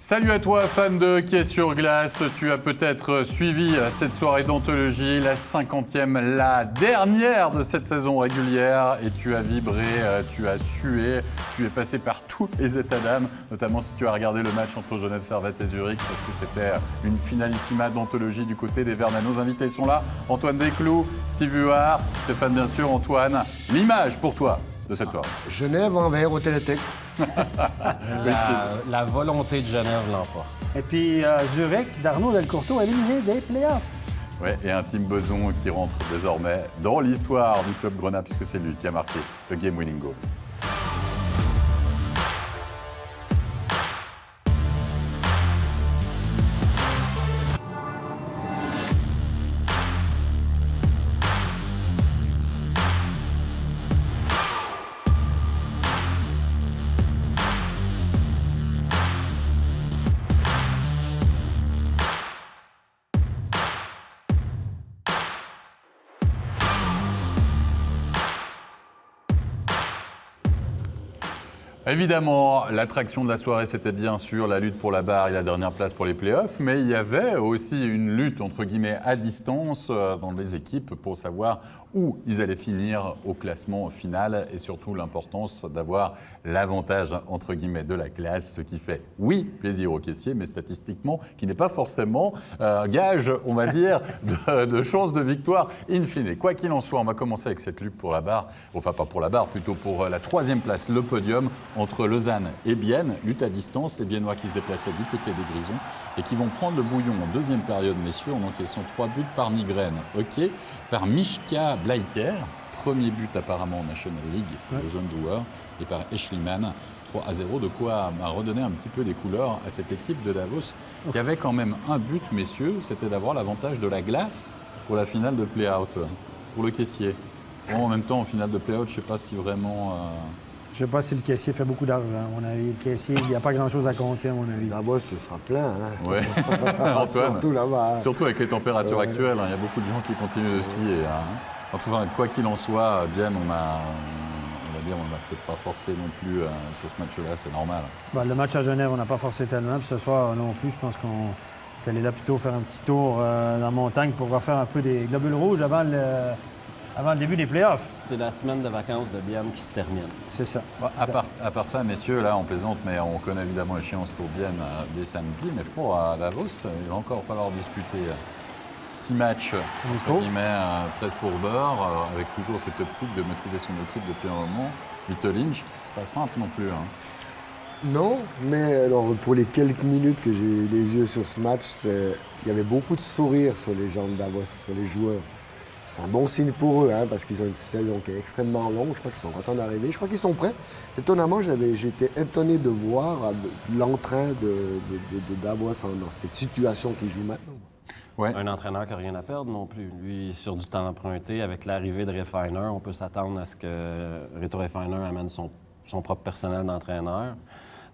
Salut à toi, fan de hockey sur glace. Tu as peut-être suivi cette soirée d'anthologie, la 50e, la dernière de cette saison régulière. Et tu as vibré, tu as sué, tu es passé par tous les états d'âme, notamment si tu as regardé le match entre Genève Servette et Zurich, parce que c'était une finalissima d'anthologie du côté des Verts. Nos invités sont là, Antoine Desclous, Steve Huard, Stéphane bien sûr. Antoine, l'image pour toi de cette soirée. Genève en vert au télétexte. La volonté de Genève l'emporte. Et puis Zurich, d'Arnaud Delcourteau éliminé des playoffs. Ouais, et un Tim Beson qui rentre désormais dans l'histoire du club Grenat, puisque c'est lui qui a marqué le game-winning goal. Évidemment, l'attraction de la soirée, c'était bien sûr la lutte pour la barre et la dernière place pour les playoffs, mais il y avait aussi une lutte, entre guillemets, à distance dans les équipes pour savoir où ils allaient finir au classement final et surtout l'importance d'avoir l'avantage, entre guillemets, de la classe, ce qui fait, oui, plaisir aux caissiers, mais statistiquement, qui n'est pas forcément gage, on va dire, de chance de victoire in fine. Quoi qu'il en soit, on va commencer avec cette lutte pour la barre, enfin pas pour la barre, plutôt pour la troisième place, le podium, entre Lausanne et Bienne, lutte à distance, les Biennois qui se déplaçaient du côté des Grisons et qui vont prendre le bouillon en deuxième période, messieurs, en encaissant 3 buts par Nygren, ok, par Mishka Bleiker, premier but apparemment en National League, le jeune joueur, et par Eschliman, 3-0, de quoi redonner un petit peu des couleurs à cette équipe de Davos, qui avait quand même un but, messieurs, c'était d'avoir l'avantage de la glace pour la finale de play-out, pour le caissier. Bon, en même temps, en finale de play-out, je ne sais pas si vraiment... Je ne sais pas si le caissier fait beaucoup d'argent, à mon avis. Le caissier, il n'y a pas grand-chose à compter, à mon avis. Davos, ce sera plein. Hein? Ouais. Antoine, surtout là-bas. Hein? Surtout avec les températures actuelles, il y a beaucoup de gens qui continuent de skier. Hein. En tout cas, quoi qu'il en soit, bien, on va peut-être pas forcer non plus sur ce match-là, c'est normal. Bon, le match à Genève, on n'a pas forcé tellement. Puis ce soir non plus, je pense qu'on est allé là plutôt faire un petit tour dans la montagne pour refaire un peu des globules rouges avant le début des playoffs. C'est la semaine de vacances de Bienne qui se termine. C'est ça. Bon, à part ça, messieurs, là, on plaisante, mais on connaît évidemment l'échéance pour Bienne dès samedi. Mais pour Davos, il va encore falloir disputer 6 matchs, entre guillemets, presse pour beurre, avec toujours cette optique de motiver son équipe depuis un moment. Lynch, c'est pas simple non plus. Hein. Non, mais alors pour les quelques minutes que j'ai eu les yeux sur ce match, il y avait beaucoup de sourires sur les gens de Davos, sur les joueurs. C'est un bon signe pour eux, hein, parce qu'ils ont une saison qui est extrêmement longue. Je crois qu'ils sont contents d'arriver. Je crois qu'ils sont prêts. Étonnamment, j'étais étonné de voir l'entrain de Davos dans cette situation qu'ils jouent maintenant. Ouais. Un entraîneur qui n'a rien à perdre non plus. Lui, sur du temps emprunté, avec l'arrivée de Refiner, on peut s'attendre à ce que Reto Refiner amène son propre personnel d'entraîneur.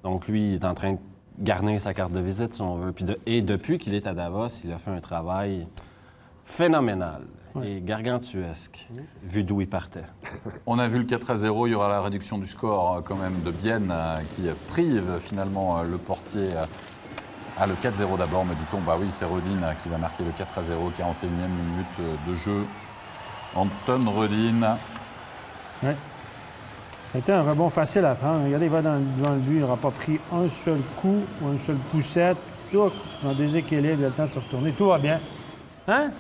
Donc, lui, il est en train de garnir sa carte de visite, si on veut. Et depuis qu'il est à Davos, il a fait un travail phénoménal et gargantuesque, vu d'où il partait. On a vu le 4-0, il y aura la réduction du score quand même de Bienne qui prive finalement le portier à le 4-0 d'abord, me dit-on. Bah oui, c'est Rodin qui va marquer le 4-0, 41e minute de jeu. Anton Rodin. Oui. Ça a été un rebond facile à prendre. Regardez, il va devant le but, il n'aura pas pris un seul coup ou un seul poussette. Tout en déséquilibre, il a le temps de se retourner. Tout va bien. Hein?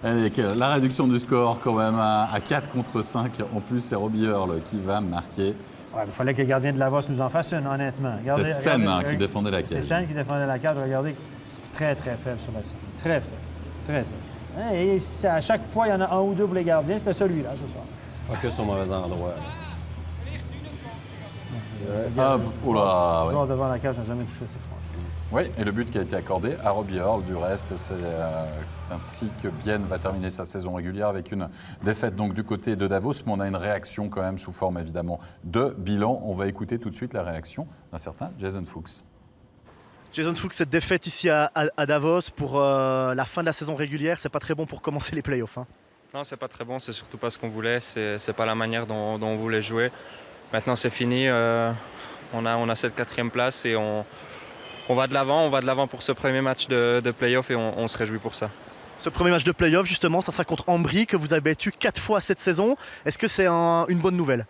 La réduction du score quand même à 4 contre 5. En plus, c'est Robbie Earl qui va marquer. Ouais, il fallait que le gardien de Lavos nous en fasse une, honnêtement. C'est Sen qui défendait la cage. C'est Sen qui défendait la cage. Regardez, très, très faible sur la scène. Très faible. Très, très faible. Et à chaque fois, il y en a un ou deux pour les gardiens. C'était celui-là, ce soir. Focus au mauvais endroit. Oh là, Le joueur devant la cage n'a jamais touché cette fois. Oui, et le but qui a été accordé à Robbie Earl, du reste, c'est ainsi que Bienne va terminer sa saison régulière avec une défaite donc du côté de Davos, mais on a une réaction quand même sous forme évidemment de bilan. On va écouter tout de suite la réaction d'un certain Jason Fuchs. Jason Fuchs, cette défaite ici à Davos pour la fin de la saison régulière, c'est pas très bon pour commencer les playoffs. Hein. Non, c'est pas très bon, c'est surtout pas ce qu'on voulait, c'est pas la manière dont on voulait jouer. Maintenant c'est fini, on a cette 4e place et on va de l'avant pour ce premier match de play-off et on se réjouit pour ça. Ce premier match de play-off, justement, ça sera contre Ambry, que vous avez battu 4 fois cette saison. Est-ce que c'est une bonne nouvelle?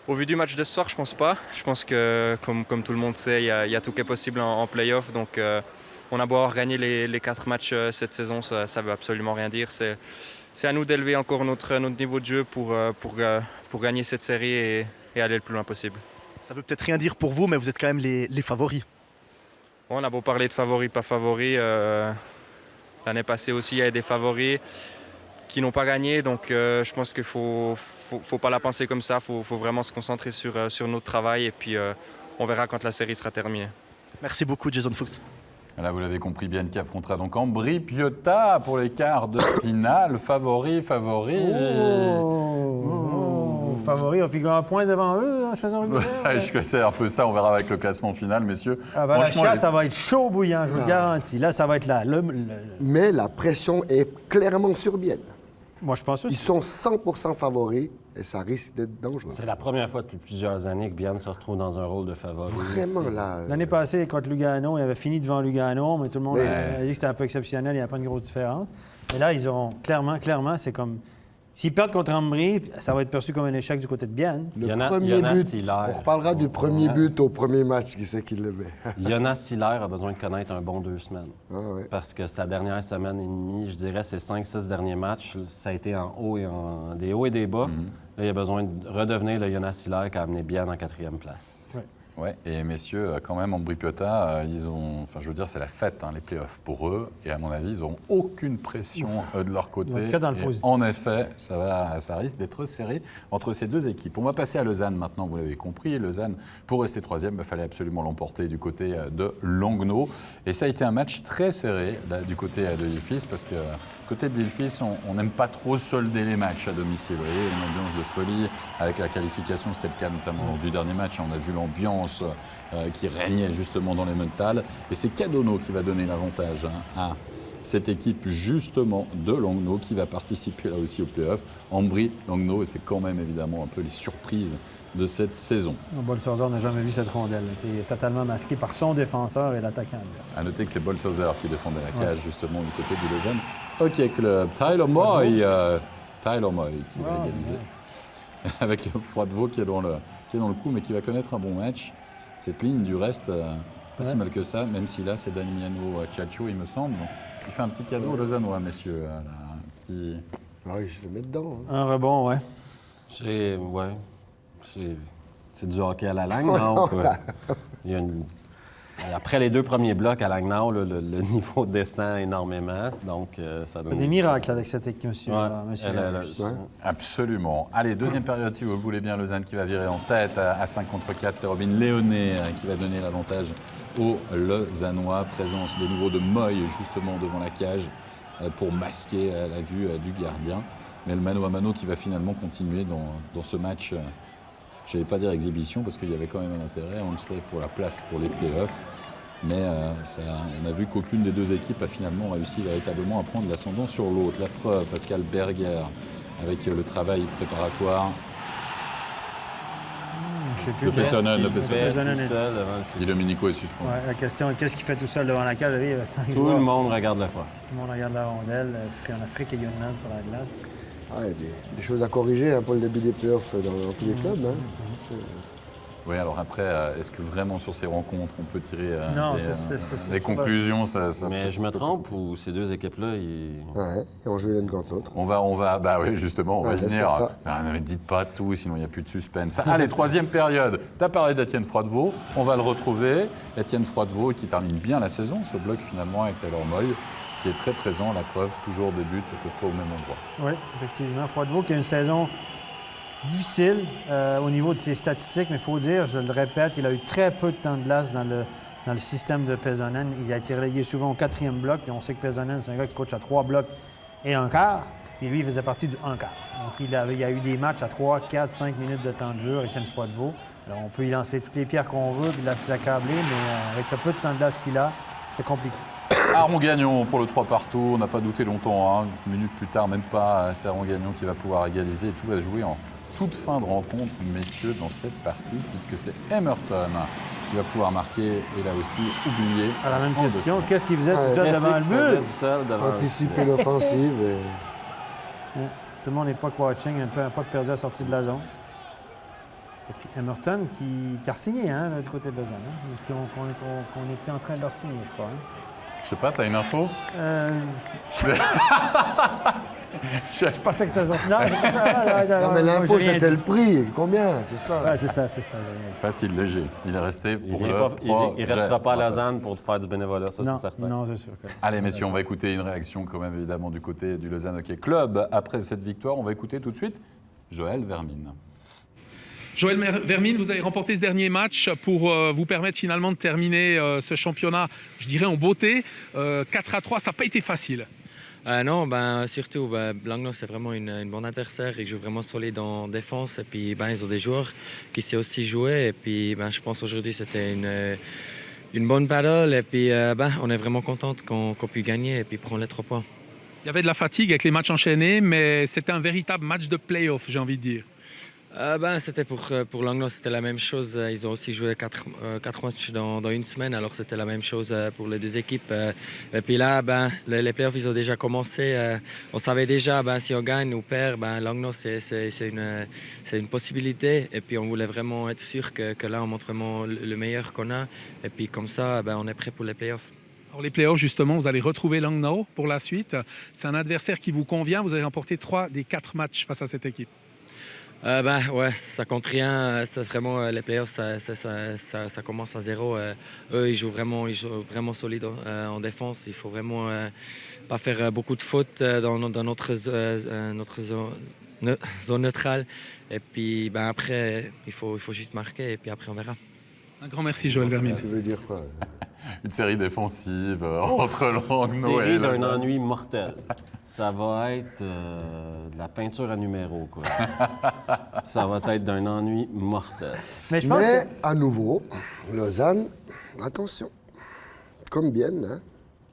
Au vu du match de ce soir, je pense pas. Je pense que, comme tout le monde sait, il y a tout qui est possible en play-off. Donc, on a beau avoir gagné les 4 matchs cette saison, ça ne veut absolument rien dire. C'est à nous d'élever encore notre niveau de jeu pour gagner cette série et aller le plus loin possible. Ça veut peut-être rien dire pour vous, mais vous êtes quand même les favoris. On a beau parler de favoris, pas favoris. L'année passée aussi, il y avait des favoris qui n'ont pas gagné. Donc, je pense qu'il ne faut pas la penser comme ça. Il faut vraiment se concentrer sur notre travail. Et puis, on verra quand la série sera terminée. Merci beaucoup, Jason Fuchs. Là, vous l'avez compris, bien qui affrontera donc Ambry Piotta pour les quarts de finale. Favori. Favori, on figure un point devant eux, en saison régulière. Je sais un peu ça, on verra avec le classement final, messieurs. Franchement, ça va être chaud bouillant, je vous le garantis. Là, ça va être là. Mais la pression est clairement sur Bienne. Moi, je pense aussi. Ils sont 100% favoris et ça risque d'être dangereux. C'est la première fois depuis plusieurs années que Bienne se retrouve dans un rôle de favori. Vraiment, là... L'année passée, contre Lugano, il avait fini devant Lugano, mais tout le monde a dit que c'était un peu exceptionnel, il n'y a pas une grosse différence. Et là, ils auront clairement, c'est comme... S'ils perdent contre Ambry, ça va être perçu comme un échec du côté de Bienne. On reparlera du premier but au premier match, qui c'est qui le met. Jonas Siller a besoin de connaître un bon 2 semaines. Ah ouais. Parce que sa dernière semaine et demie, je dirais ses 5-6 derniers matchs, ça a été des hauts et des bas. Là, il a besoin de redevenir le Jonas Siller qui a amené Bienne en 4e place. Ouais. Ouais, et messieurs, quand même, Ambry Piotta, ils ont, enfin, je veux dire, c'est la fête, les playoffs pour eux. Et à mon avis, ils n'auront aucune pression de leur côté. Ouais, que dans le Et positif. en effet, ça risque d'être serré entre ces deux équipes. On va passer à Lausanne maintenant, vous l'avez compris. Lausanne, pour rester 3e, il fallait absolument l'emporter du côté de Langnau. Et ça a été un match très serré là, du côté de Ilfis, parce que du côté de Ilfis, on n'aime pas trop solder les matchs à domicile. Vous voyez, une ambiance de folie avec la qualification, c'était le cas notamment du dernier match. On a vu l'ambiance qui régnait justement dans les Mentales. Et c'est Cadono qui va donner l'avantage à cette équipe justement de Langnau qui va participer là aussi au play-off. Ambry, Langnau, et c'est quand même évidemment un peu les surprises de cette saison. Bolsauser n'a jamais vu cette rondelle. Il est totalement masqué par son défenseur et l'attaquant adverse. À noter que c'est Bolsauser qui défendait la cage justement du côté du Lausanne. Hockey Club, Tyler Moy qui va égaliser. Avec Froidevaux qui est dans le coup, mais qui va connaître un bon match. Cette ligne, du reste, pas si mal que ça, même si là, c'est Damiano Ciaccio, il me semble. Donc, il fait un petit cadeau aux Lausannois, messieurs. Là, un petit... Ah oui, je le mets dedans. Un rebond, ouais. C'est du hockey à la Langnau. Il y a Après les 2 premiers blocs à Langnau, le niveau descend énormément. Donc, ça donne... Des miracles avec cette équipe, monsieur. Absolument. Allez, deuxième période, si vous le voulez bien. Lausanne qui va virer en tête à 5 contre 4. C'est Robin Léoné qui va donner l'avantage aux Lausannois. Présence de nouveau de Moy, justement, devant la cage pour masquer la vue du gardien. Mais le mano à mano qui va finalement continuer dans ce match. Je n'allais pas dire exhibition parce qu'il y avait quand même un intérêt, on le sait, pour la place pour les playoffs. Mais on a vu qu'aucune des deux équipes a finalement réussi véritablement à prendre l'ascendant sur l'autre. La preuve, Pascal Berger, avec le travail préparatoire. Le Pessonen. Di Domenico est suspendu. Ouais, la question est qu'est-ce qu'il fait tout seul devant la cage? Il y avait 5 Tout joueurs. le monde regarde la fois. Tout le monde regarde la rondelle. En Afrique et Yunnan sur la glace. Ah, des choses à corriger pour le début des playoffs dans tous les clubs. Oui, alors après, est-ce que vraiment sur ces rencontres, on peut tirer des conclusions Mais je me trompe ou ces deux équipes-là, Ouais, et on joue l'une contre l'autre. On va, bah oui, justement, on va y venir. Ne dites pas tout, sinon il n'y a plus de suspense. Allez, troisième période. Tu as parlé d'Étienne Froidevaux, on va le retrouver. Étienne Froidevaux qui termine bien la saison, ce bloc finalement avec Taylor Moy, qui est très présent, la preuve, toujours des buts à peu près au même endroit. Oui, effectivement. Froidevaux qui a une saison difficile au niveau de ses statistiques, mais il faut dire, je le répète, il a eu très peu de temps de glace dans le système de Pesonen. Il a été relégué souvent au 4e bloc, et on sait que Pesonen, c'est un gars qui coach à 3 blocs et un quart, et lui, il faisait partie du 1 quart. Donc, il y a eu des matchs à 3, 4, 5 minutes de temps de jeu avec Étienne Froidevaux. Alors, on peut y lancer toutes les pierres qu'on veut, puis l'accabler, mais avec le peu de temps de glace qu'il a, c'est compliqué. Aaron Gagnon pour le 3 partout, on n'a pas douté longtemps, une minute plus tard, même pas, c'est Aaron Gagnon qui va pouvoir égaliser et tout va se jouer en toute fin de rencontre, messieurs, dans cette partie, puisque c'est Emerton qui va pouvoir marquer et là aussi oublier. À la même en question, deux. qu'est-ce qu'il faisait tout Ouais. seul Qu'est-ce devant le qu'il faisait but? tout seul devant le Anticiper l'offensive. Tout le monde est puck watching, un peu perdu à la sortie de la zone. Et puis Emerton qui a signé là, du côté de Lausanne. Hein, qu'on était en train de leur signer, je crois. Hein. Je sais pas, t'as une info? Je pensais que tu as sorti. Non, j'ai pas ça. Non, mais l'info, j'ai rien c'était dit. le prix. Combien? C'est ça. Ouais, c'est ça, j'ai rien dit. Facile, léger. Il est resté Il pour vient le pas- il restera pas à projet. Lausanne pour faire du bénévolat, ça, Non, c'est certain. non, c'est sûr. Allez, messieurs, on va écouter une réaction quand même évidemment du côté du Lausanne Hockey Club. Après cette victoire, on va écouter tout de suite Joël Vermine. Joël Vermine, vous avez remporté ce dernier match pour vous permettre finalement de terminer ce championnat, je dirais, en beauté. 4-3, ça n'a pas été facile. Non, surtout, Langnau, c'est vraiment une bonne adversaire. Ils jouent vraiment solide en défense. Et puis, ils ont des joueurs qui savent aussi jouer. Et puis, je pense aujourd'hui, c'était une bonne battle. Et puis, on est vraiment content qu'on puisse gagner et puis prendre les 3 points. Il y avait de la fatigue avec les matchs enchaînés, mais c'était un véritable match de play-off, j'ai envie de dire. C'était pour Langnau, c'était la même chose. Ils ont aussi joué 4 matchs dans une semaine, alors c'était la même chose pour les deux équipes. Et puis là, les playoffs, ils ont déjà commencé. On savait déjà, si on gagne ou perd, Langnau, c'est une possibilité. Et puis on voulait vraiment être sûr que là, on montre vraiment le meilleur qu'on a. Et puis comme ça, on est prêt pour les playoffs. Alors les playoffs, justement, vous allez retrouver Langnau pour la suite. C'est un adversaire qui vous convient. Vous avez remporté 3 des 4 matchs face à cette équipe. Ouais, ça compte rien. C'est vraiment les playoffs, ça commence à zéro. Eux, ils jouent vraiment solide en défense. Il faut vraiment pas faire beaucoup de fautes dans notre zone neutrale. Et puis après, il faut juste marquer et puis après on verra. Un grand merci, Joël Vermine. Tu veux dire quoi? Une série défensive entre Langnau et Série d'un Lausanne. ennui mortel. Ça va être de la peinture à numéro, quoi. Ça va être d'un ennui mortel. Mais je pense Mais, que... à nouveau, Lausanne, attention. Comme bien, hein?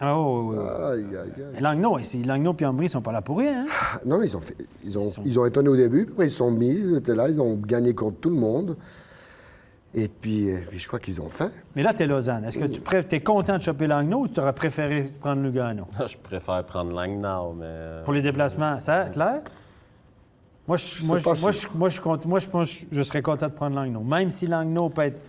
Oh, Aïe, aïe, aïe. Langnau et Ambry ne sont pas là pour rien. Hein? Non, ils ont étonné au début, puis après ils sont mis, ils étaient là, ils ont gagné contre tout le monde. Et puis je crois qu'ils ont faim. Mais là, tu es Lausanne. Est-ce que tu es content de choper Langnau ou tu aurais préféré prendre Lugano? Je préfère prendre Langnau, mais... Pour les déplacements, c'est clair? Moi, je pense que je serais content de prendre Langnau. Même si Langnau peut être...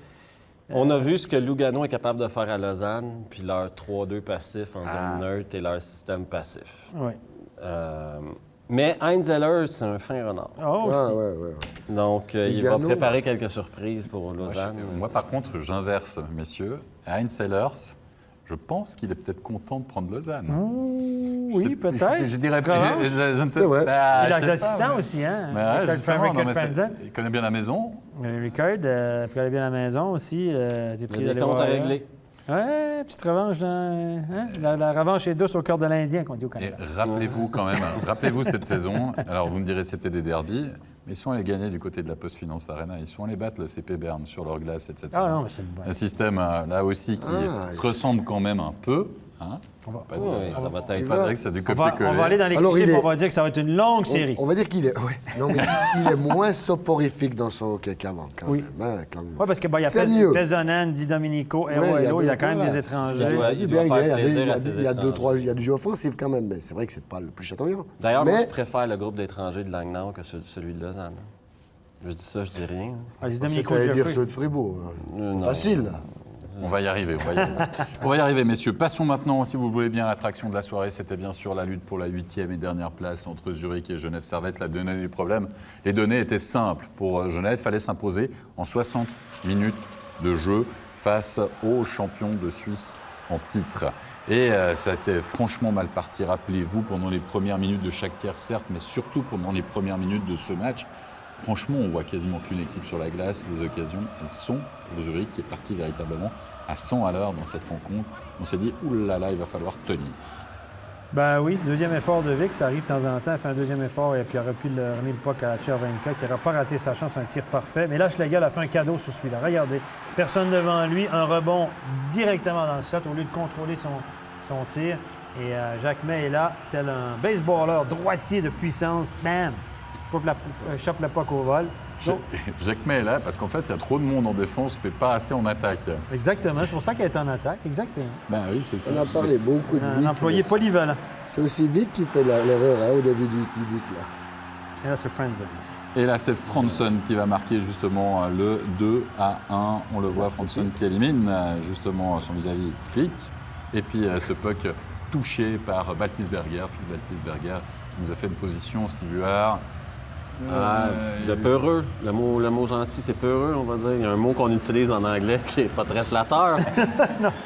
On a vu ce que Lugano est capable de faire à Lausanne, puis leur 3-2 passif en zone neutre et leur système passif. Oui. Mais Heinz Eller, c'est un fin renard. Oh, aussi. Ouais. Donc, il va Lugano, préparer quelques surprises pour Lausanne. Moi, par contre, j'inverse, messieurs. Heinz Ehlers, je pense qu'il est peut-être content de prendre Lausanne. Oui, peut-être. Je dirais Revanche. je ne sais C'est vrai. pas. Il a je sais pas, d'assistant mais- aussi, hein? Mais ouais, Ricard justement, non, mais Panzer. il connaît bien la maison. Ricard, puis elle est bien à la maison aussi. T'es Il pris y a d'aller des comptes à voir, régler. Ouais, petite revanche. La revanche est douce au cœur de l'Indien, qu'on dit au Et Canada. rappelez-vous quand même, rappelez-vous cette saison. Alors vous me direz c'était des derbies, mais ils sont allés gagner du côté de la Post Finance Arena. Ils sont allés battre le CP Berne sur leur glace, etc. Ah non, mais c'est bon. Un système là aussi qui se ressemble quand même un peu. Hein. Pas dire- Oui, ça va être... pas dire que c'est du On va copier-coller. aller dans les Alors, clichés, il puis est- on va dire que ça va être une longue série. On va dire qu'il est... ouais. Non, mais il est moins soporifique dans son hockey qu'avant, quand Oui. même. Hein, quand même. Oui, parce qu'il y a C'est mieux. Pesonen, Di Domenico, Ouais, Hello, il y a quand même voilà, des c'est- étrangers. il doit faire plaisir à ses il y a deux, étrangers. trois, il y a du jeu offensif quand même, mais c'est vrai que c'est pas le plus chatoyant. D'ailleurs, moi, mais je préfère le groupe d'étrangers de Langnau que celui de Lausanne. Je dis ça, je dis rien. Ah, Di c'est Domenico, qu'à dire Jeffrey. ceux de Fribourg. Non. Facile. Là. On va y arriver, on va y arriver, messieurs. Passons maintenant, si vous voulez bien, à l'attraction de la soirée. C'était bien sûr la lutte pour la 8e et dernière place entre Zurich et Genève Servette. La donnée du problème, les données étaient simples. Pour Genève, il fallait s'imposer en 60 minutes de jeu face aux champions de Suisse en titre. Et ça a été franchement mal parti, rappelez-vous, pendant les premières minutes de chaque tiers, certes, mais surtout pendant les premières minutes de ce match. Franchement, on voit quasiment qu'une équipe sur la glace. Les occasions, elles sont pour Zurich, qui est parti véritablement à 100 à l'heure dans cette rencontre. On s'est dit, oulala, il va falloir tenir. Ben oui, deuxième effort de Vic, ça arrive de temps en temps. Il fait un deuxième effort et puis il aurait pu remettre le puck à Chervenka qui n'aurait pas raté sa chance, un tir parfait. Mais là, Schlegel a fait un cadeau sur celui-là. Regardez, personne devant lui, un rebond directement dans le shot au lieu de contrôler son tir. Et Jacques May est là, tel un baseballer droitier de puissance. Bam! chope le puck au vol. Donc, Jacquemin est là parce qu'en fait, il y a trop de monde en défense, mais pas assez en attaque. exactement, c'est pour ça qu'elle est en attaque. Exactement. Ben oui, c'est ça. On a parlé beaucoup de Un Vic. employé polyvalent. C'est aussi Vic qui fait l'erreur hein, au début du but. Là. Et là, c'est Friends. Et là, c'est Franson qui va marquer justement le 2-1. On le voit, Franson qui élimine justement son vis-à-vis Vic. Et puis ce puck touché par Baltisberger, Phil Baltisberger, qui nous a fait une position, Steve Huard. De peureux. Le mot gentil, c'est peureux, on va dire. Il y a un mot qu'on utilise en anglais qui n'est pas très flatteur.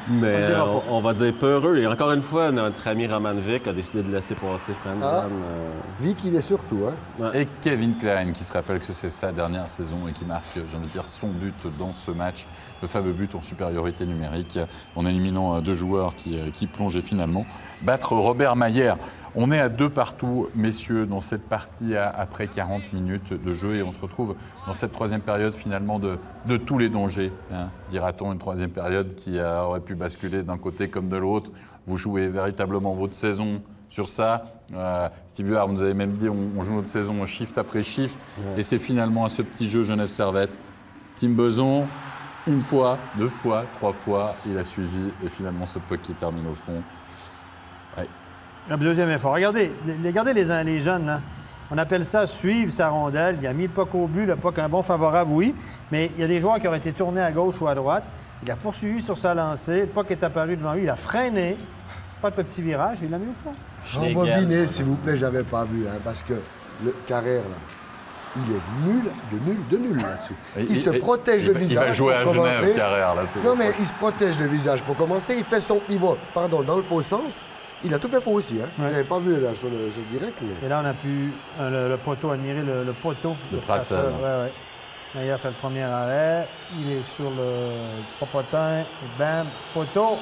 Mais on va dire peureux. Et encore une fois, notre ami Roman Vic a décidé de laisser passer Franson. Vic, il est surtout. Hein. Et Kevin Klein, qui se rappelle que c'est sa dernière saison et qui marque, j'ai envie de dire, son but dans ce match, le fameux but en supériorité numérique, en éliminant 2 joueurs qui plongeaient finalement. Battre Robert Mayer. On est à 2-2, messieurs, dans cette partie après 40 minutes de jeu et on se retrouve dans cette troisième période finalement de tous les dangers, hein, dira-t-on, une troisième période qui aurait pu basculer d'un côté comme de l'autre. Vous jouez véritablement votre saison sur ça. Steve Huard, vous nous avez même dit on joue notre saison shift après shift et c'est finalement à ce petit jeu Genève-Servette. Tim Beson, 1 fois, 2 fois, 3 fois, il a suivi et finalement ce puck qui termine au fond. Ouais. Le deuxième effort. Regardez les jeunes, là. On appelle ça suivre sa rondelle. Il a mis le puck au but, le puck un bon favorable, oui. Mais il y a des joueurs qui auraient été tournés à gauche ou à droite. Il a poursuivi sur sa lancée. Le puck est apparu devant lui. Il a freiné. Pas de petit virage. Il l'a mis au fond. Rembobiné, s'il vous plaît, j'avais pas vu. Hein, parce que le Carrère, là, il est nul là-dessus. Il se protège le visage. Il va jouer à Genève, Carrère. Là, non, mais il se protège le visage pour commencer. Il fait son pivot, dans le faux sens. Il a tout fait faux aussi. Hein. Ouais. Je n'avais pas vu là, sur le direct. Mais... Et là, on a pu le poteau, admirer le poteau. De Prassel. Ouais. Là, il a fait le premier arrêt. Il est sur le popotin. Et bam, poteau.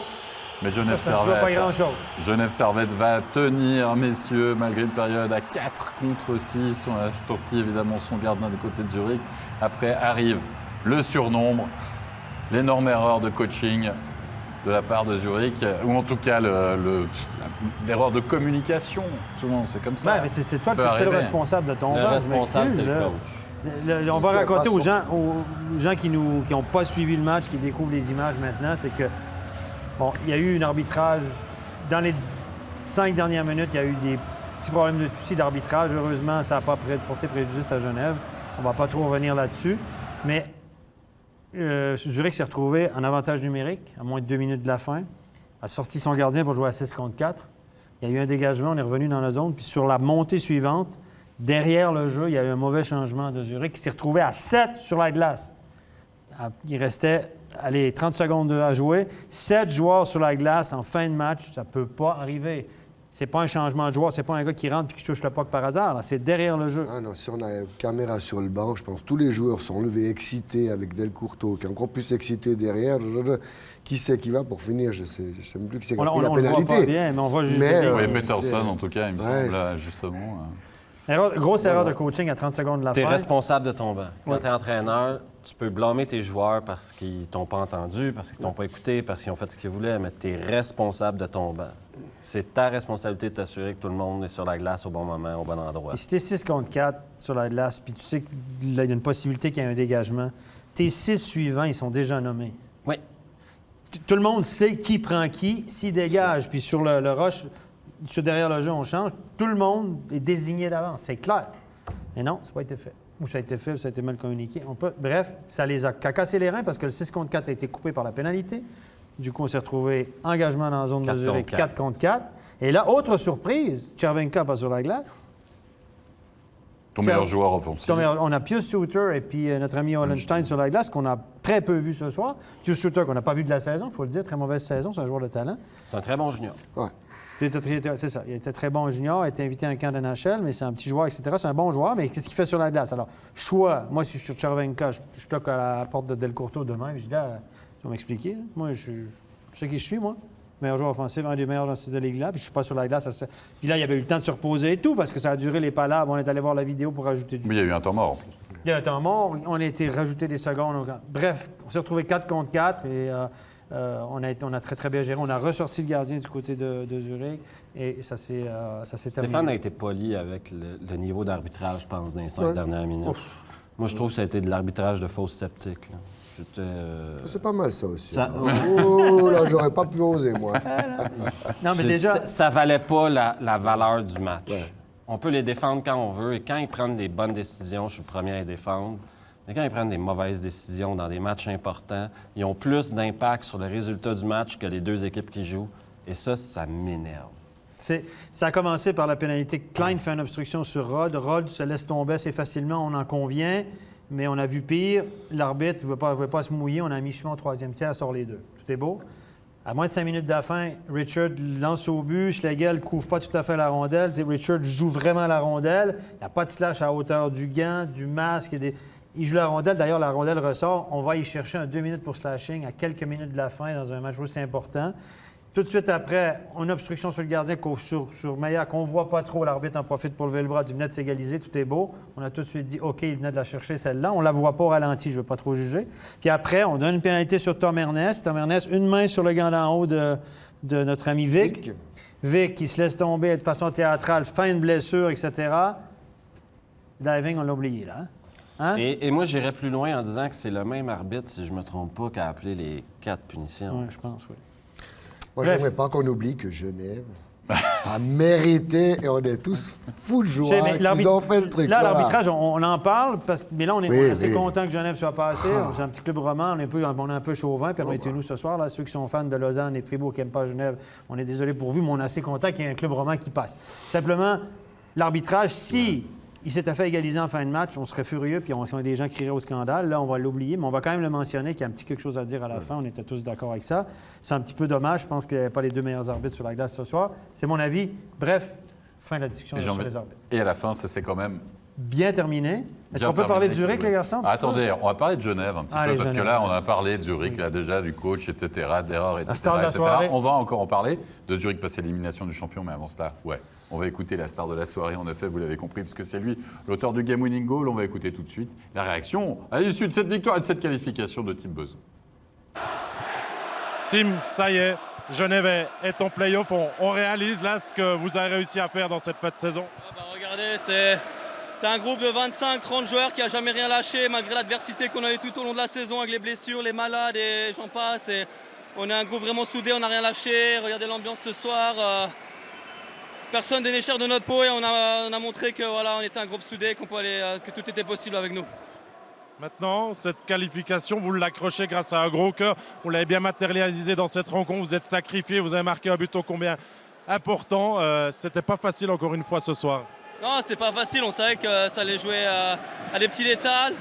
Mais Ça ne joue pas grand-chose. Genève-Servette va tenir, messieurs, malgré une période à 4 contre 6. On a sorti évidemment son gardien du côté de Zurich. Après arrive le surnombre, l'énorme erreur de coaching de la part de Zurich, ou en tout cas l'erreur de communication. Souvent, c'est comme ça. Ben, mais c'est toi qui es le responsable de ton Le banc, je responsable, c'est m'excuse, le coach. On va raconter aux gens qui n'ont pas suivi le match, qui découvrent les images maintenant, c'est que, bon, il y a eu un arbitrage. Dans les 5 dernières minutes, il y a eu des petits problèmes de soucis d'arbitrage. Heureusement, ça n'a pas porté préjudice à Genève. On ne va pas trop revenir là-dessus. Mais Zurich s'est retrouvé en avantage numérique, à moins de 2 minutes de la fin, a sorti son gardien pour jouer à 6 contre 4. Il y a eu un dégagement, on est revenu dans la zone. Puis sur la montée suivante, derrière le jeu, il y a eu un mauvais changement de Zurich qui s'est retrouvé à 7 sur la glace. Il restait 30 secondes à jouer. 7 joueurs sur la glace en fin de match, ça ne peut pas arriver. C'est pas un changement de joueur, c'est pas un gars qui rentre et qui touche le puck par hasard. C'est derrière le jeu. Ah non, si on a une caméra sur le banc, je pense que tous les joueurs sont levés excités avec Del Courteau, qui est encore plus excité derrière. Qui c'est qui va pour finir? Je sais même plus qui c'est qui a pris la pénalité. On le voit pas bien, mais on voit juste... Oui, Peterson, en tout cas, il me semble, justement. Grosse erreur de coaching à 30 secondes de la fin. Tu es responsable de ton banc. Quand Ouais. tu es entraîneur, tu peux blâmer tes joueurs parce qu'ils t'ont pas entendu, parce qu'ils t'ont pas écouté, parce qu'ils ont fait ce qu'ils voulaient, mais tu es responsable de ton banc. C'est ta responsabilité de t'assurer que tout le monde est sur la glace au bon moment, au bon endroit. Et si tu es 6 contre 4 sur la glace, puis tu sais qu'il y a une possibilité qu'il y ait un dégagement, tes 6 suivants, ils sont déjà nommés. Oui. Tout le monde sait qui prend qui, s'il dégage, puis sur le rush, derrière le jeu, on change. Tout le monde est désigné d'avance, c'est clair. Mais non, ça n'a pas été fait. Ou ça a été fait, ou ça a été mal communiqué. Bref, ça les a cassé les reins parce que le 6 contre 4 a été coupé par la pénalité. Du coup, on s'est retrouvé engagement dans la zone de Zurich, 4 contre 4. Et là, autre surprise, Chervenka pas sur la glace. Ton meilleur joueur offensif. On a Pius Suter et puis notre ami Hollenstein sur la glace, qu'on a très peu vu ce soir. Pius Suter, qu'on n'a pas vu de la saison, il faut le dire, très mauvaise saison, c'est un joueur de talent. C'est un très bon junior. Ouais. C'est ça, il était très bon junior, il a été invité à un camp de NHL, mais c'est un petit joueur, etc. C'est un bon joueur, mais qu'est-ce qu'il fait sur la glace? Alors, choix, moi, si je suis sur Chervenka, je toque à la porte de Del Courteau demain, puis je dis là, ils vont m'expliquer. Moi, je sais qui je suis, moi. Meilleur joueur offensif, un des meilleurs dans cette ligue-là, puis je suis pas sur la glace. Puis là, il y avait eu le temps de se reposer et tout, parce que ça a duré les palabres. On est allé voir la vidéo pour rajouter du... Oui, il y a eu un temps mort, en plus. Il y a eu un temps mort, on a été rajouté des secondes. Bref, on s'est retrouvé 4 contre 4 et On a très, très bien géré. On a ressorti le gardien du côté de Zurich et ça s'est terminé. Stéphane a été poli avec le niveau d'arbitrage, je pense, dans les 5 dernières minutes. Moi, je trouve que ça a été de l'arbitrage de fausse sceptique. C'est pas mal, ça aussi. Ça- Oh, là, j'aurais pas pu oser, moi. Non, mais déjà, Ça valait pas la valeur du match. Ouais. On peut les défendre quand on veut et quand ils prennent des bonnes décisions, je suis le premier à les défendre. Mais quand ils prennent des mauvaises décisions dans des matchs importants, ils ont plus d'impact sur le résultat du match que les deux équipes qui jouent. Et ça m'énerve. ça a commencé par la pénalité. Klein fait une obstruction sur Rod. Rod se laisse tomber assez facilement, on en convient. Mais on a vu pire. L'arbitre ne veut pas se mouiller. On a mis chemin au troisième tiers, sort les deux. Tout est beau. À moins de 5 minutes de la fin, Richard lance au but. Schlegel ne couvre pas tout à fait la rondelle. Richard joue vraiment la rondelle. Il n'y a pas de slash à hauteur du gant, du masque. Il joue la rondelle. D'ailleurs, la rondelle ressort. On va y chercher un 2 minutes pour slashing à quelques minutes de la fin dans un match aussi important. Tout de suite après, une obstruction sur le gardien sur Maillard qu'on ne voit pas trop. L'arbitre en profite pour lever le bras. Il venait de s'égaliser, tout est beau. On a tout de suite dit, OK, il venait de la chercher, celle-là. On ne la voit pas au ralenti, je ne veux pas trop juger. Puis après, on donne une pénalité sur Tom Ernest. Tom Ernest, une main sur le gant d'en haut de notre ami Vic. Vic, qui se laisse tomber de façon théâtrale, fin de blessure, etc. Diving, on l'a oublié, là. Hein? Et moi, j'irais plus loin en disant que c'est le même arbitre, si je ne me trompe pas, qui a appelé les 4 punitions. Oui, je pense, oui. Moi, Bref. j'aimerais pas qu'on oublie que Genève a mérité et on est tous fous de joie qu'ils ont fait le truc. Là, Voilà. l'arbitrage, on en parle, mais là, on est Oui, assez oui. content que Genève soit passé. C'est un petit club roman, on est un peu chauvin, permettez-nous ce soir. Là, ceux qui sont fans de Lausanne et Fribourg qui n'aiment pas Genève, on est désolé pour vous, mais on est assez content qu'il y ait un club roman qui passe. Simplement, l'arbitrage, si il s'était fait égaliser en fin de match, on serait furieux, puis on a des gens qui crieraient au scandale. Là, on va l'oublier, mais on va quand même le mentionner qu'il y a un petit quelque chose à dire à la fin. On était tous d'accord avec ça. C'est un petit peu dommage. Je pense qu'il n'y avait pas les deux meilleurs arbitres sur la glace ce soir. C'est mon avis. Bref, fin de la discussion sur les arbitres. Et à la fin, ça s'est quand même bien terminé. Est-ce bien qu'on peut parler de terminé. Zurich, les garçons? Attendez, on va parler de Genève un petit Allez, peu, parce Genève. que là, on a parlé de Zurich, là, déjà, du coach, etc., d'erreurs, etc. star de la etc. soirée. On va encore en parler de Zurich passer l'élimination du champion, mais avant ça, on va écouter la star de la soirée, en effet, vous l'avez compris, parce que c'est lui, l'auteur du game-winning goal. On va écouter tout de suite la réaction à l'issue de cette victoire et de cette qualification de Tim Beuzon. Tim, ça y est, Genève est en play-off. On réalise là ce que vous avez réussi à faire dans cette fin de saison. Regardez, c'est un groupe de 25-30 joueurs qui n'a jamais rien lâché malgré l'adversité qu'on a eu tout au long de la saison avec les blessures, les malades et j'en passe. Et on est un groupe vraiment soudé, on n'a rien lâché. Regardez l'ambiance ce soir. Personne n'est l'échelle de notre peau et on a montré que voilà, on était un groupe soudé, que tout était possible avec nous. Maintenant, cette qualification, vous l'accrochez grâce à un gros cœur. Vous l'avez bien matérialisé dans cette rencontre. Vous êtes sacrifié, vous avez marqué un but ô combien important. C'était pas facile encore une fois ce soir. Non, c'était pas facile. On savait que ça allait jouer à des petits détails.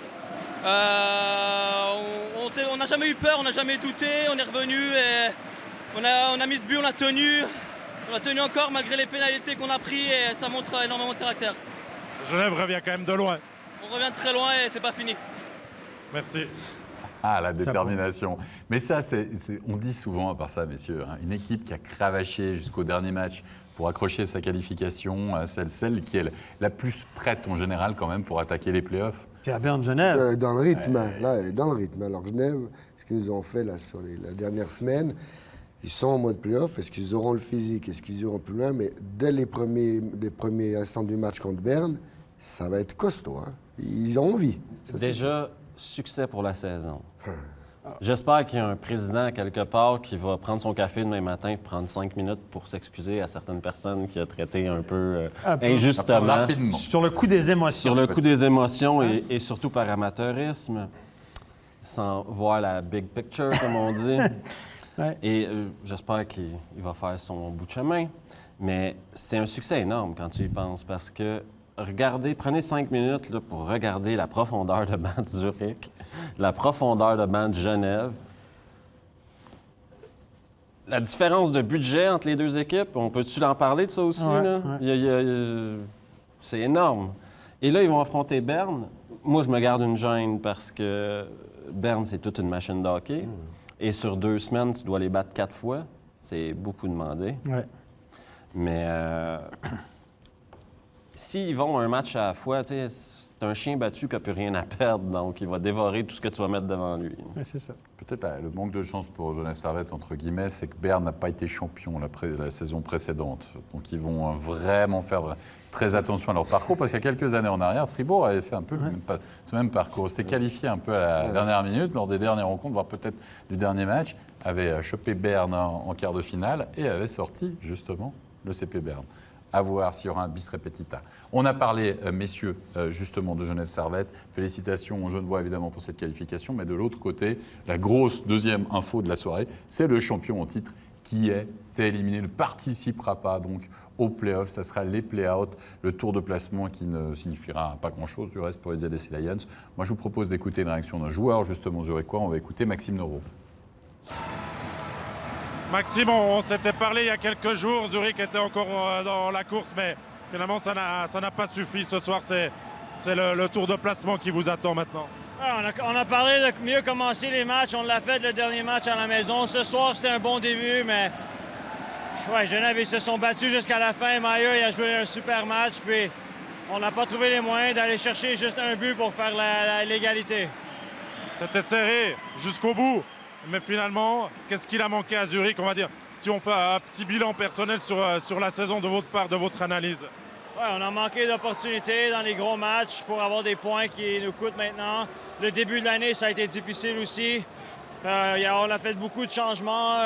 On n'a jamais eu peur, on n'a jamais douté. On est revenu et on a mis ce but, on a tenu. On a tenu encore malgré les pénalités qu'on a pris et ça montre énormément de caractère. Genève revient quand même de loin. On revient de très loin et c'est pas fini. Merci. Ah, la détermination. Mais ça, on dit souvent, à part ça, messieurs, hein, une équipe qui a cravaché jusqu'au dernier match pour accrocher sa qualification, celle qui est la plus prête en général quand même pour attaquer les playoffs. Puis à Berne-Genève. Dans le rythme, là, elle est dans le rythme. Alors Genève, ce qu'ils nous ont fait là, sur la dernière semaine, ils sont en mode play-off. Est-ce qu'ils auront le physique? Est-ce qu'ils iront plus loin? Mais dès les premiers instants du match contre Berne, ça va être costaud. Hein? Ils ont envie. Ça, Déjà, succès pour la saison. J'espère qu'il y a un président quelque part qui va prendre son café demain matin et prendre 5 minutes pour s'excuser à certaines personnes qui a traité un peu injustement. Rapidement. Sur le coup des émotions. Sur le coup des émotions et surtout par amateurisme, sans voir la big picture, comme on dit. Ouais. Et j'espère qu'il va faire son bout de chemin. Mais c'est un succès énorme quand tu y penses, parce que prenez 5 minutes là, pour regarder la profondeur de banc de Zurich, la profondeur de banc de Genève. La différence de budget entre les deux équipes, on peut-tu en parler de ça aussi? Ouais, là? ouais. C'est énorme. Et là, ils vont affronter Berne. Moi, je me garde une gêne parce que Berne, c'est toute une machine de hockey. Et sur 2 semaines, tu dois les battre 4 fois. C'est beaucoup demandé. Ouais. Mais s'ils vont un match à la fois, c'est c'est un chien battu qui n'a plus rien à perdre, donc il va dévorer tout ce que tu vas mettre devant lui. Ouais, c'est ça. Peut-être le manque de chance pour Genève Servette, entre guillemets, c'est que Berne n'a pas été champion la saison précédente. Donc ils vont vraiment faire très attention à leur parcours, parce qu'il y a quelques années en arrière, Fribourg avait fait un peu ce même parcours. C'était qualifié un peu à la dernière minute, lors des dernières rencontres, voire peut-être du dernier match, avait chopé Berne en quart de finale et avait sorti justement le CP Berne. À voir s'il y aura un bis repetita. On a parlé, messieurs, justement de Genève Servette. Félicitations aux Genevois, évidemment, pour cette qualification. Mais de l'autre côté, la grosse deuxième info de la soirée, c'est le champion en titre qui est éliminé, ne participera pas donc aux playoffs. Ça sera les play-out, le tour de placement qui ne signifiera pas grand-chose du reste pour les ZSC Lions. Moi, je vous propose d'écouter une réaction d'un joueur, justement, zurichois. On va écouter Maxime Noro. Maxime, on s'était parlé il y a quelques jours, Zurich était encore dans la course, mais finalement ça n'a pas suffi. Ce soir, c'est le tour de placement qui vous attend maintenant. Ouais, on a parlé de mieux commencer les matchs, on l'a fait le dernier match à la maison. Ce soir, c'était un bon début, mais ouais, Genève, ils se sont battus jusqu'à la fin. Maillot, il a joué un super match, puis on n'a pas trouvé les moyens d'aller chercher juste un but pour faire l'égalité. C'était serré jusqu'au bout. Mais finalement, qu'est-ce qu'il a manqué à Zurich, on va dire, si on fait un petit bilan personnel sur la saison de votre part, de votre analyse? Ouais, on a manqué d'opportunités dans les gros matchs pour avoir des points qui nous coûtent maintenant. Le début de l'année, ça a été difficile aussi. On a fait beaucoup de changements.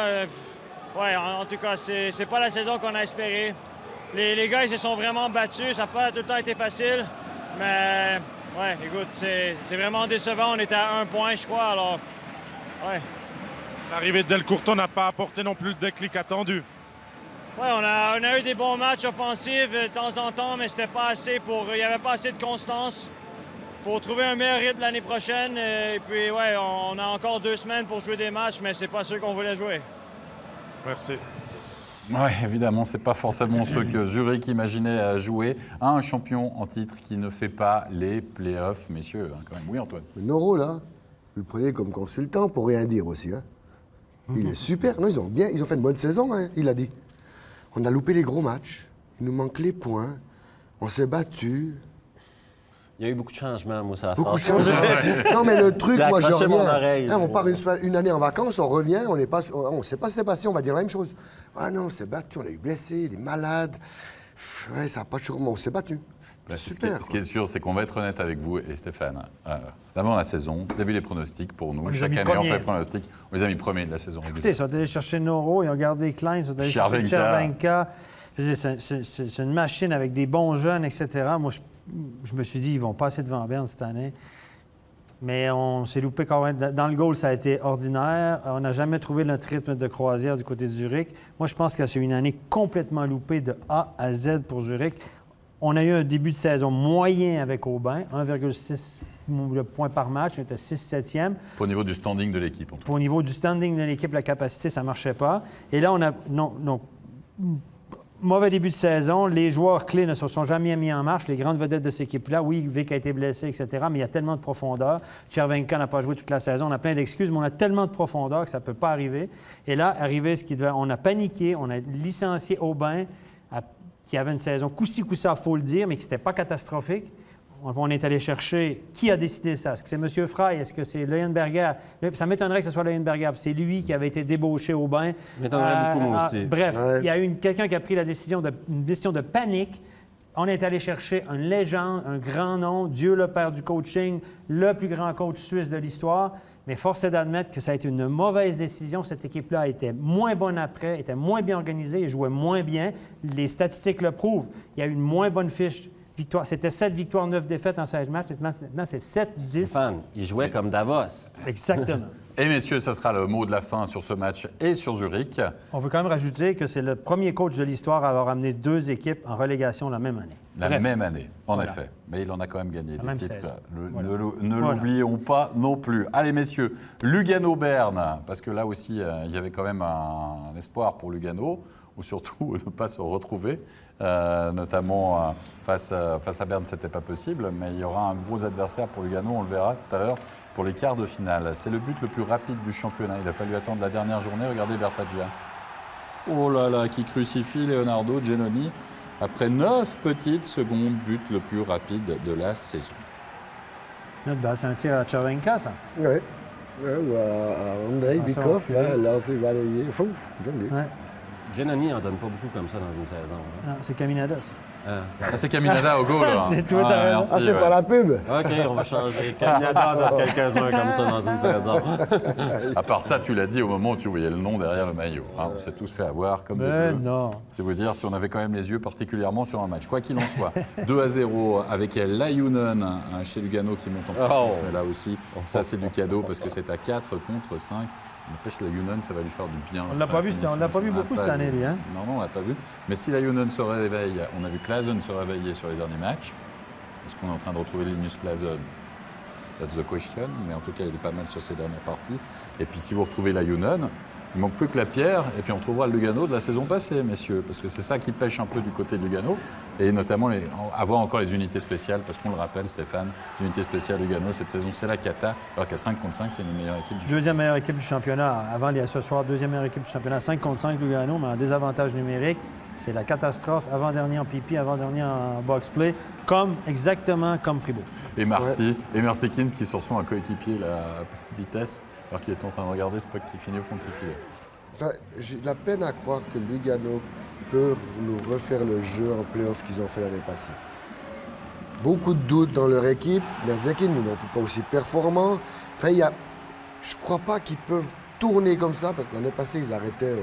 En tout cas, c'est pas la saison qu'on a espéré. Les gars, ils se sont vraiment battus. Ça n'a pas tout le temps été facile. Mais, ouais, écoute, c'est vraiment décevant. On était à 1 point, je crois, alors, ouais. L'arrivée de Delcourton n'a pas apporté non plus le déclic attendu. Oui, on a eu des bons matchs offensifs de temps en temps, mais c'était pas assez il n'y avait pas assez de constance. Il faut trouver un meilleur rythme l'année prochaine. Et puis, ouais, on a encore 2 semaines pour jouer des matchs, mais c'est pas ceux qu'on voulait jouer. Merci. Oui, évidemment, ce n'est pas forcément ceux que Zurich imaginait jouer. Un champion en titre qui ne fait pas les playoffs, messieurs, hein, quand même. Oui, Antoine. Noro, là, vous le prenez comme consultant pour rien dire aussi. Hein. Il est super. Non, ils ont fait une bonne saison, hein, il a dit. On a loupé les gros matchs. Il nous manque les points. On s'est battus. Il y a eu beaucoup de changements, moi, ça a Beaucoup de changements. Non, mais le truc, moi, je reviens. mon oreille, Hein, on part une année en vacances, on revient, on ne sait pas ce qui s'est passé, on va dire la même chose. Ah non, on s'est battus, on a eu blessés, des malades. Ouais, ça n'a pas toujours... On s'est battus. Super. Ce qui est sûr, c'est qu'on va être honnête avec vous et Stéphane. Avant la saison, début des pronostics pour nous. Chaque année, on fait les pronostics. On les a mis premiers de la saison. Écoutez, ils sont allés chercher Noro, ils ont gardé Klein, ils sont allés chercher Chervenka. C'est une machine avec des bons jeunes, etc. Moi, je me suis dit, ils vont passer devant Berne cette année. Mais on s'est loupé quand même. Dans le goal, ça a été ordinaire. On n'a jamais trouvé notre rythme de croisière du côté de Zurich. Moi, je pense que c'est une année complètement loupée de A à Z pour Zurich. On a eu un début de saison moyen avec Aubin, 1,6 points par match, on était 6-7e. Au niveau du standing de l'équipe, en tout cas. Au niveau du standing de l'équipe, la capacité, ça ne marchait pas. Et là, on a... mauvais début de saison, les joueurs clés ne se sont jamais mis en marche, les grandes vedettes de cette équipe-là. Oui, Vic a été blessé, etc., mais il y a tellement de profondeur. Chervenka n'a pas joué toute la saison, on a plein d'excuses, mais on a tellement de profondeur que ça ne peut pas arriver. Et là, on a paniqué, on a licencié Aubin, qui avait une saison coup-ci, coup-ça, il faut le dire, mais qui n'était pas catastrophique. On est allé chercher qui a décidé ça. Est-ce que c'est M. Frey? Est-ce que c'est Leuenberger? Ça m'étonnerait que ce soit Leuenberger. C'est lui qui avait été débauché au bain. M'étonnerait beaucoup, moi aussi. Bref, il y a eu quelqu'un qui a pris une décision de panique. On est allé chercher une légende, un grand nom, Dieu le père du coaching, le plus grand coach suisse de l'histoire. Mais force est d'admettre que ça a été une mauvaise décision. Cette équipe-là était moins bonne après, était moins bien organisée et jouait moins bien. Les statistiques le prouvent. Il y a eu une moins bonne fiche. Victoire. C'était 7 victoires, 9 défaites en 16 matchs. Maintenant, c'est 7-10. Stéphane, il jouait comme Davos. Exactement. Et messieurs, ça sera le mot de la fin sur ce match et sur Zurich. On peut quand même rajouter que c'est le premier coach de l'histoire à avoir amené 2 équipes en relégation la même année. La même année, en effet. Mais il en a quand même gagné des titres. Ne l'oublions pas non plus. Allez, messieurs, Lugano-Berne, parce que là aussi, il y avait quand même un espoir pour Lugano, ou surtout ne pas se retrouver, notamment face à Berne, ce n'était pas possible, mais il y aura un gros adversaire pour Lugano, on le verra tout à l'heure, pour les quarts de finale. C'est le but le plus rapide du championnat. Il a fallu attendre la dernière journée. Regardez Bertaggia. Oh là là, qui crucifie Leonardo Giannoni après 9 petites secondes, but le plus rapide de la saison. Notre balle, c'est un tir à la Chavenka, ça. Oui. Ou à Andrei Attention, Bikov, reculé. lancé balayé. Fouf, joli. Ouais. Giannoni n'en donne pas beaucoup comme ça dans une saison. Hein. Non, c'est Caminadas. Ah, c'est Caminada au goal. C'est toi, t'as raison. merci, Ah, c'est ouais. pas la pub? OK, on va changer. Caminada dans quelques-uns comme ça dans une saison. À part ça, tu l'as dit au moment où tu voyais le nom derrière le maillot. Hein, on s'est tous fait avoir comme des Ben bleus. non. C'est vous dire si on avait quand même les yeux particulièrement sur un match. Quoi qu'il en soit, 2-0 avec Laiunen chez Lugano qui monte en puissance. Mais là aussi, ça c'est du cadeau parce que c'est à 4 contre 5. N'empêche, Laiunen, ça va lui faire du bien. On l'a pas vu, on l'a pas vu beaucoup cette année, lui. Hein? Non, on l'a pas vu. Mais si Laiunen se réveille, on a vu Klaasen se réveiller sur les derniers matchs. Est-ce qu'on est en train de retrouver Linus Klaasen? That's the question. Mais en tout cas, il est pas mal sur ces dernières parties. Et puis, si vous retrouvez Laiunen, il manque plus que la pierre. Et puis, on trouvera le Lugano de la saison passée, messieurs. Parce que c'est ça qui pêche un peu du côté de Lugano. Et notamment, avoir encore les unités spéciales. Parce qu'on le rappelle, Stéphane, les unités spéciales Lugano, cette saison, c'est la cata. Alors qu'à 5 contre 5, c'est une meilleure équipe du Deuxième meilleure équipe du championnat. Avant, il y a ce soir, deuxième meilleure équipe du championnat. 5 contre 5, Lugano, mais en désavantage numérique. C'est la catastrophe. Avant-dernier en pipi, avant-dernier en box-play. Exactement comme Fribourg. Et Marty, et Mersekins qui se sont un coéquipier la vitesse, alors qu'il est en train de regarder ce puck qui finit au fond de ses filets. Enfin, j'ai de la peine à croire que Lugano peut nous refaire le jeu en play-off qu'ils ont fait l'année passée. Beaucoup de doutes dans leur équipe. Merzekin n'est non plus pas aussi performant. Enfin, je ne crois pas qu'ils peuvent tourner comme ça, parce que l'année passée, ils arrêtaient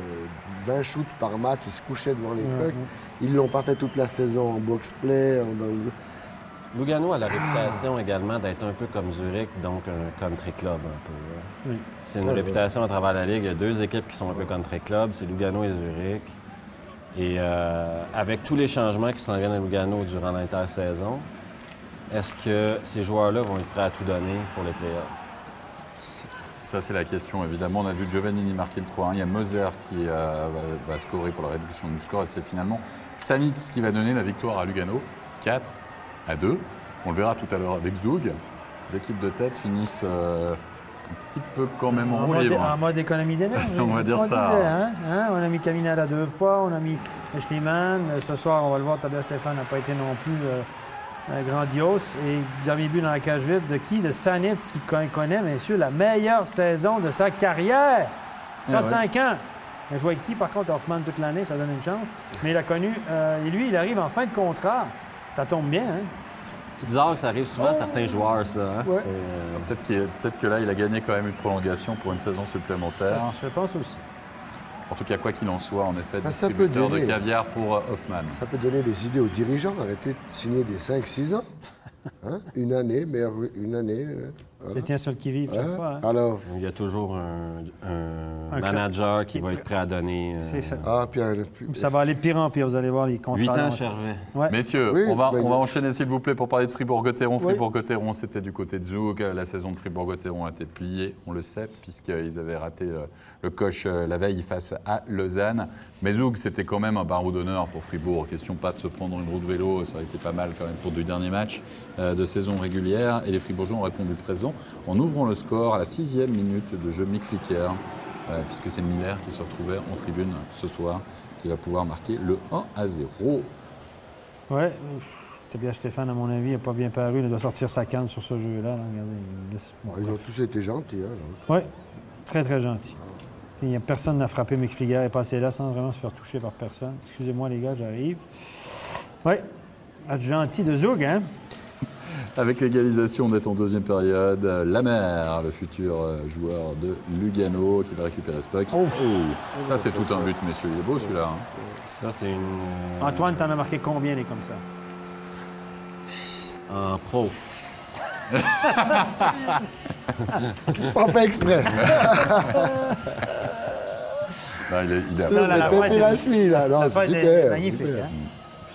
20 shoots par match, ils se couchaient devant les pucks. Ils ne l'ont pas fait toute la saison en box-play. Lugano a la réputation également d'être un peu comme Zurich, donc un country club un peu. Hein. Oui. C'est une réputation à travers la Ligue. Il y a deux équipes qui sont un peu country club, c'est Lugano et Zurich. Et avec tous les changements qui s'en viennent à Lugano durant l'intersaison, est-ce que ces joueurs-là vont être prêts à tout donner pour les playoffs? Ça, c'est la question, évidemment. On a vu Giovannini marquer le 3-1. Il y a Moser qui va scorer pour la réduction du score. Et c'est finalement Sanitz qui va donner la victoire à Lugano, 4-2. On le verra tout à l'heure avec Zug. Les équipes de tête finissent un petit peu quand même en roue libre. En mode économie d'énergie. On va dire On ça. disait, hein? On a mis Caminada 2 fois, on a mis Schliemann. Ce soir, on va le voir, Tobias Stéphane n'a pas été non plus grandiose. Et dernier but dans la cage vide de qui? De Sanitz, qui connaît, messieurs, la meilleure saison de sa carrière. 35 ans. Il a joué avec qui, par contre, Hoffman toute l'année, ça donne une chance. Mais il a connu... et lui, il arrive en fin de contrat. Ça tombe bien, hein? C'est bizarre que ça arrive souvent à certains joueurs, ça. Hein? Ouais. Peut-être que là, il a gagné quand même une prolongation pour une saison supplémentaire. Je pense aussi. En tout cas, quoi qu'il en soit, en effet, Ça peut distributeur de donner. caviar pour Hoffman. Ça peut donner des idées aux dirigeants. Arrêtez de signer des 5-6 ans. Hein? Une année, mais une année. Il tient sur le qui-vive chaque fois. Hein? Alors, Il y a toujours un Un manager qui va être prêt à donner. C'est ça. puis Ça va aller de pire en pire, vous allez voir les contrats. 8 ans, longs. Chervet. Ouais. Messieurs, Oui, on va bah, enchaîner, s'il vous plaît, pour parler de Fribourg-Gotteron. Oui. Fribourg-Gotteron, c'était du côté de Zug. La saison de Fribourg-Gotteron a été pliée, on le sait, puisqu'ils avaient raté le coche la veille face à Lausanne. Mais Zug, c'était quand même un barreau d'honneur pour Fribourg. Question pas de se prendre une roue de vélo, ça aurait été pas mal quand même pour du dernier match de saison régulière. Et les Fribourgeois ont répondu présent en ouvrant le score à la 6e minute de jeu Mick Flicker, puisque c'est Miller qui se retrouvait en tribune ce soir, qui va pouvoir marquer le 1-0. Oui. Tobias Stéphane, à mon avis, n'a pas bien paru. Il doit sortir sa canne sur ce jeu-là. Là. Regardez, ils ont tous été gentils. Hein, oui, très, très gentil. Il n'y a personne n'a frappé Mick Flicker. Il est passé là sans vraiment se faire toucher par personne. Excusez-moi, les gars, j'arrive. Oui, être gentil de Zug, hein? Avec l'égalisation, on est en deuxième période. Lamer, le futur joueur de Lugano, qui va récupérer ce puck. Ça, c'est tout un but, messieurs. Il est beau, celui-là. Hein. Ça, c'est une. Antoine, t'en as marqué combien, les comme ça? En pro. Pas fait exprès. Non, il a... la C'est fête pété est- la cheville, là. Non, La c'est fête est super. magnifique, super. hein?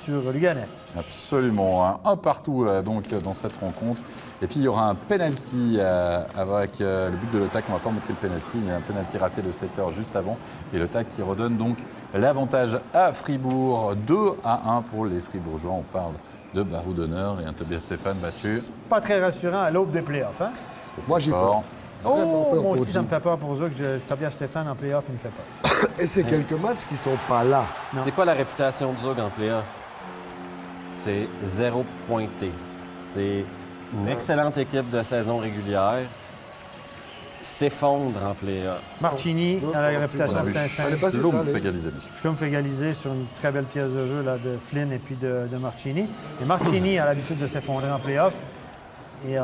Sur Luganais. Absolument, hein. Un partout donc dans cette rencontre. Et puis il y aura un penalty avec le but de l'Otac. On ne va pas montrer le penalty. Il y a un penalty raté de Slater juste avant. Et l'Otac qui redonne donc l'avantage à Fribourg. 2-1 pour les Fribourgeois. On parle de barreau d'honneur et un Tobias Stéphane battu. Pas très rassurant à l'aube des playoffs, hein? Moi, j'ai peur. Fort. Vraiment peur moi pour aussi, ça me Zug. fait peur pour Zug. Tobias Stéphane en playoff, il me fait peur. Et c'est quelques matchs qui sont pas là. C'est quoi la réputation de Zug en playoff? C'est 0 pointé. C'est Une excellente équipe de saison régulière s'effondre en play-off. Martini a la réputation de Saint-Saint. L'homme fait égaliser. Schlum fait égaliser sur une très belle pièce de jeu là, de Flynn et puis de Martini. Et Martini a l'habitude de s'effondrer en play-off. Et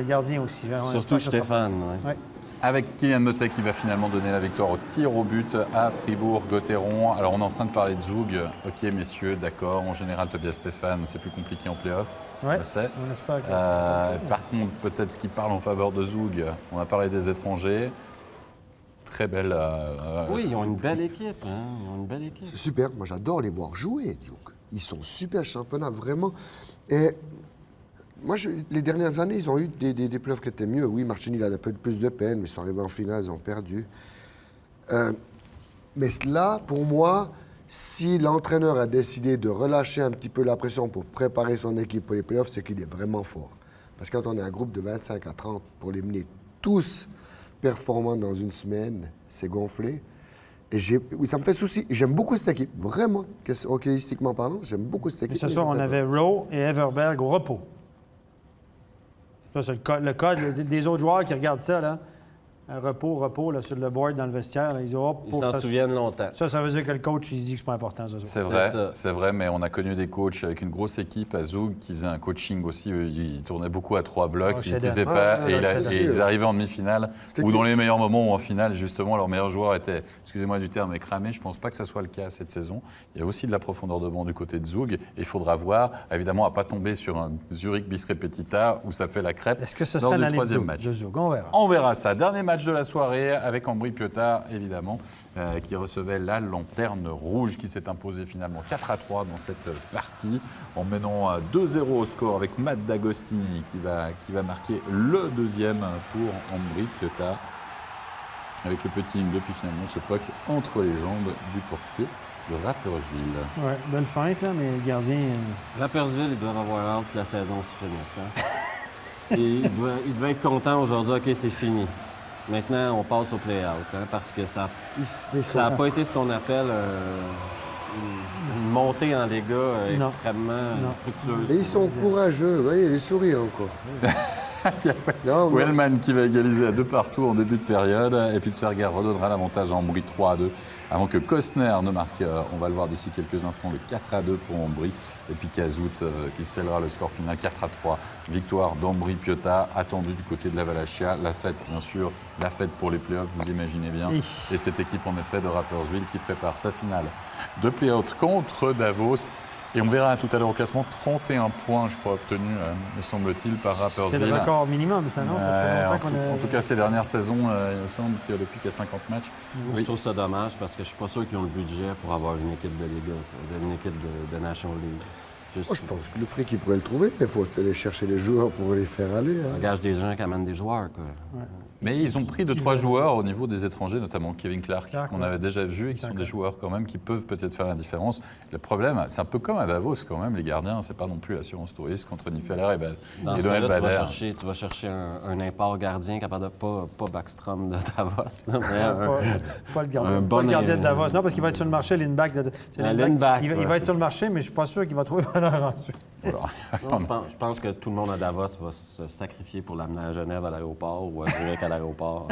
gardien aussi. Surtout Stéphane. Ouais. Avec Kylian Motet qui va finalement donner la victoire au tir au but à Fribourg-Gotteron. Alors on est en train de parler de Zug. Ok messieurs, d'accord. En général, Tobias Stéphane, c'est plus compliqué en play-off. Ouais, je le sais. on espère que Par contre, peut-être ce qui parle en faveur de Zug, on a parlé des étrangers. Très belle... Oui, ils ont une belle équipe. Hein? Ils ont une belle équipe. C'est super. Moi, j'adore les voir jouer, Duke. Ils sont super championnats, vraiment. Et moi, les dernières années, ils ont eu des playoffs qui étaient mieux. Oui, Martini, il a un peu plus de peine, mais ils sont arrivés en finale, ils ont perdu. Mais là, pour moi, si l'entraîneur a décidé de relâcher un petit peu la pression pour préparer son équipe pour les playoffs, c'est qu'il est vraiment fort. Parce que quand on est un groupe de 25 à 30, pour les mener tous performants dans une semaine, c'est gonflé. Et oui, ça me fait souci. J'aime beaucoup cette équipe, vraiment. Hockeystiquement parlant, j'aime beaucoup cette équipe. Et ce soir, on avait Rowe et Everberg au repos. Ça, c'est le cas des autres joueurs qui regardent ça, là. Un repos là, sur le board dans le vestiaire. Là, ils s'en souviennent longtemps. Ça veut dire que le coach, il dit que c'est pas important. C'est vrai, mais on a connu des coachs avec une grosse équipe à Zug qui faisait un coaching aussi. Ils tournaient beaucoup à 3 blocs, ils n'utilisaient pas, et ils arrivaient en demi-finale, ou dans les meilleurs moments, ou en finale, justement, leurs meilleurs joueurs étaient, excusez-moi du terme, cramés. Je ne pense pas que ça soit le cas cette saison. Il y a aussi de la profondeur de banc du côté de Zug, et il faudra voir, évidemment, à ne pas tomber sur un Zurich bis repetita où ça fait la crêpe. Est-ce que ce lors sera du troisième match de Zug? On verra. On verra ça. Dernier match de la soirée avec Ambry Piotta, évidemment, qui recevait la Lanterne Rouge, qui s'est imposé finalement 4-3 dans cette partie, en menant 2-0 au score avec Matt D'Agostini qui va marquer le deuxième pour Ambry Piotta, avec le petit ligne puis finalement ce puck entre les jambes du portier de Rapperswil. Oui, belle feinte, là, mais le gardien... Rapperswil, ils doivent avoir hâte que la saison se finisse. Hein? Et il doit être content aujourd'hui. OK, c'est fini. Maintenant, on passe au play-out, hein, parce que ça n'a pas été ce qu'on appelle une montée en dégâts extrêmement fructueuse. Et ils sont courageux. Vous voyez, les sourires encore. Wellman qui va égaliser à 2-2 en début de période, et puis Tsverger redonnera l'avantage à Ambry 3-2 avant que Costner ne marque, on va le voir d'ici quelques instants, le 4-2 pour Ambry, et puis Kazout qui scellera le score final 4-3. Victoire d'Ambry Piotta, attendue du côté de la Wallachia. La fête, bien sûr, la fête pour les playoffs, vous imaginez bien. Et cette équipe, en effet, de Rapperswil qui prépare sa finale de playoffs contre Davos. Et on verra tout à l'heure au classement, 31 points, je crois, obtenus, me semble-t-il, par Rapperswil. C'est le record minimum, ça, non? Ça fait longtemps qu'on a... En tout cas, ces dernières saisons, il semble que depuis qu'il y a 50 matchs. Oui. Je trouve ça dommage parce que je ne suis pas sûr qu'ils ont le budget pour avoir une équipe de Liga, une équipe de National League. Moi, je pense que le fric, il pourrait le trouver, mais il faut aller chercher les joueurs pour les faire aller. Hein. On engage des gens qui amènent des joueurs, quoi. Ouais. Mais ils ont pris 2-3 joueurs au niveau des étrangers, notamment Kevin Clark, qu'on avait déjà vu, et qui sont des joueurs quand même qui peuvent peut-être faire la différence. Le problème, c'est un peu comme à Davos quand même, les gardiens, c'est pas non plus l'assurance touriste contre Nifeller et Donald Bader. Tu vas chercher un import gardien capable de pas Backstrom de Davos. Là, pas le gardien. Pas le gardien de Davos. Non, parce qu'il va être sur le marché, Lindback. Il va être sur le marché, mais je suis pas sûr qu'il va trouver valeur en jeu. Voilà. Je pense que tout le monde à Davos va se sacrifier pour l'amener à Genève à l'aéroport ou à Zurich à l'aéroport.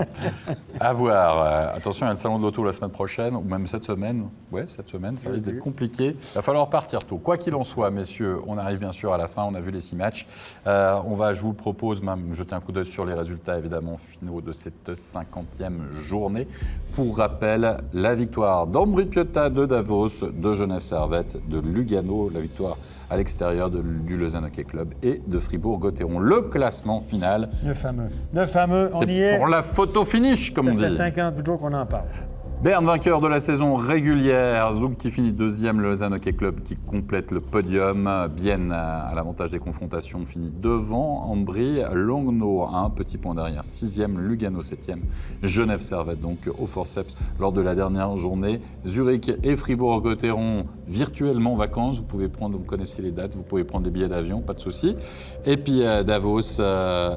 À voir. Attention, il y a le salon de l'auto la semaine prochaine, ou même cette semaine. Ouais, cette semaine, ça risque d'être compliqué. Il va falloir partir tôt. Quoi qu'il en soit, messieurs, on arrive bien sûr à la fin. On a vu les 6 matchs. Je vous le propose, même jeter un coup d'œil sur les résultats, évidemment, finaux de cette 50e journée. Pour rappel, la victoire d'Ambry Piotta de Davos, de Genève Servette, de Lugano, la victoire à l'extérieur du Lausanne Hockey Club et de Fribourg-Gotteron. Le classement final. Le fameux, on y est. Pour la photo finish, comme on dit. Ça fait 50 jours qu'on en parle. Berne, vainqueur de la saison régulière. Zug qui finit 2e, le Lausanne Hockey Club qui complète le podium. Bienne, à l'avantage des confrontations, finit devant. Ambry, Langnau, un petit point derrière, 6e. Lugano, 7e. Genève Servette, donc au forceps lors de la dernière journée. Zurich et Fribourg-Gotteron, virtuellement en vacances. Vous connaissez les dates, vous pouvez prendre des billets d'avion, pas de souci. Et puis Davos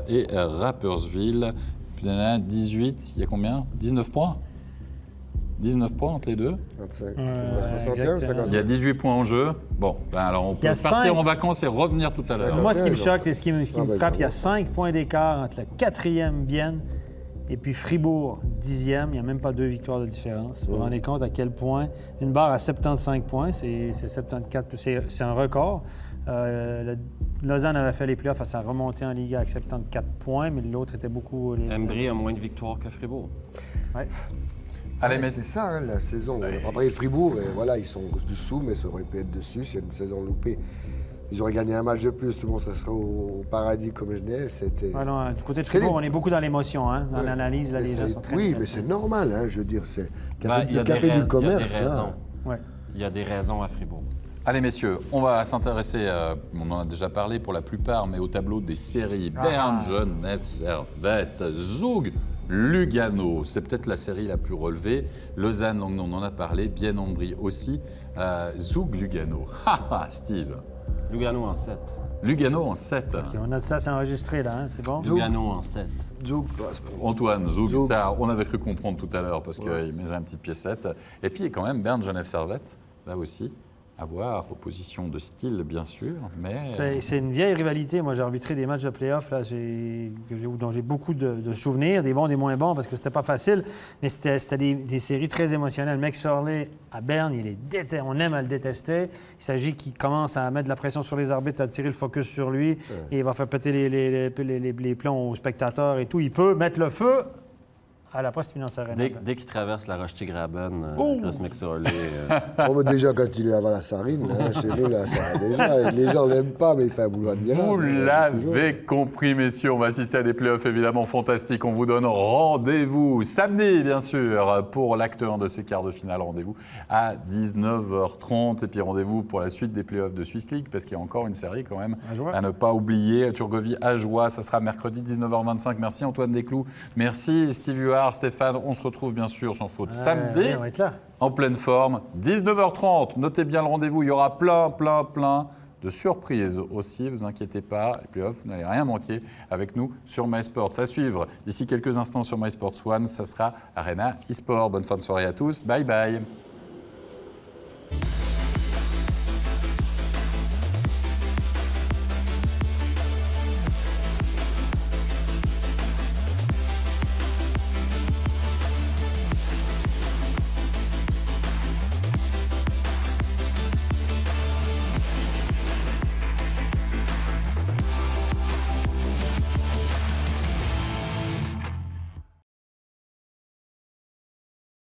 et Rapperswil. 18, il y a combien? 19 points 19 points entre les deux. 25. 61, exactement. 52. Il y a 18 points en jeu. Bon, ben alors on peut Il y a partir 5. en vacances et revenir tout à l'heure. Moi, ce qui me non. choque et ce qui me Ah, ben, frappe, il y a bravo. 5 points d'écart entre le 4e Bienne et puis Fribourg, 10e. Il n'y a même pas 2 victoires de différence. Vous vous rendez compte à quel point une barre à 75 points, c'est 74, c'est un record. Lausanne avait fait les playoffs à sa remontée en Ligue avec 74 points, mais l'autre était beaucoup... Embry a moins de victoires que Fribourg. Ouais. Allez, Ouais, mais c'est ça, hein, la saison. On a parlé de Fribourg, et voilà, ils sont dessous, mais ça aurait pu être dessus s'il y a une saison loupée. Ils auraient gagné un match de plus, tout le monde serait au paradis comme Genève. C'était... Ouais, non, du côté de Très Fribourg, libre. on est beaucoup dans l'émotion, hein, dans Ouais. l'analyse. Là, Mais les gens c'est- sont très Oui, mais négatifs. c'est normal, hein, je veux dire. C'est Ben, il y le a des café rais- du commerce, il y a des là. raisons. Ouais. Il y a des raisons à Fribourg. Allez messieurs, on va s'intéresser, on en a déjà parlé pour la plupart, mais au tableau des séries. Berne, Genève, Servette, Zug, Lugano. C'est peut-être la série la plus relevée. Lausanne, on en a parlé, Bienne, Embry aussi. Zug, Lugano. Haha, Steve. Lugano en 7. Lugano en 7. Ok, on a ça, c'est enregistré, là, hein, c'est bon? Lugano en 7. Zouk, bah, c'est pour- Antoine, Zug, Zug. ça, on avait cru comprendre tout à l'heure parce Ouais. qu'il mettait une petite piécette. Et puis quand même Berne, Genève, Servette, là aussi. À voir, opposition de style bien sûr, mais C'est une vieille rivalité. Moi, j'ai arbitré des matchs de play-off là, dont j'ai beaucoup de souvenirs, des bons, des moins bons, parce que c'était pas facile, mais c'était des séries très émotionnelles. McSorley à Berne, on aime à le détester. Il s'agit qu'il commence à mettre de la pression sur les arbitres, à tirer le focus sur lui, et il va faire péter les plombs aux spectateurs et tout. Il peut mettre le feu à la Poste Finance Arena. Dès qu'il traverse la Roche-Tigraben, Chris McSorley, Oh, mais déjà, quand il est avant la Sarine, là, chez nous, là, ça va déjà. Les gens l'aiment pas, mais il fait un boulot admirable. vous Toujours. l'avez compris, messieurs, on va assister à des playoffs évidemment fantastiques. On vous donne rendez-vous samedi, bien sûr, pour l'acte 1 de ces quarts de finale. Rendez-vous à 19h30. Et puis rendez-vous pour la suite des playoffs de Swiss League, parce qu'il y a encore une série quand même Ajoie. à ne pas oublier. Turgovie Ajoie, ça sera mercredi 19h25. Merci Antoine Desclous. Merci Steve Huard, Stéphane. On se retrouve bien sûr sans faute samedi. Ouais, on va être là. En pleine forme, 19h30. Notez bien le rendez-vous, il y aura plein de surprises aussi, vous inquiétez pas. Les playoffs, vous n'allez rien manquer avec nous sur MySports. À suivre d'ici quelques instants sur MySports One, ça sera Arena eSport. Bonne fin de soirée à tous, bye bye.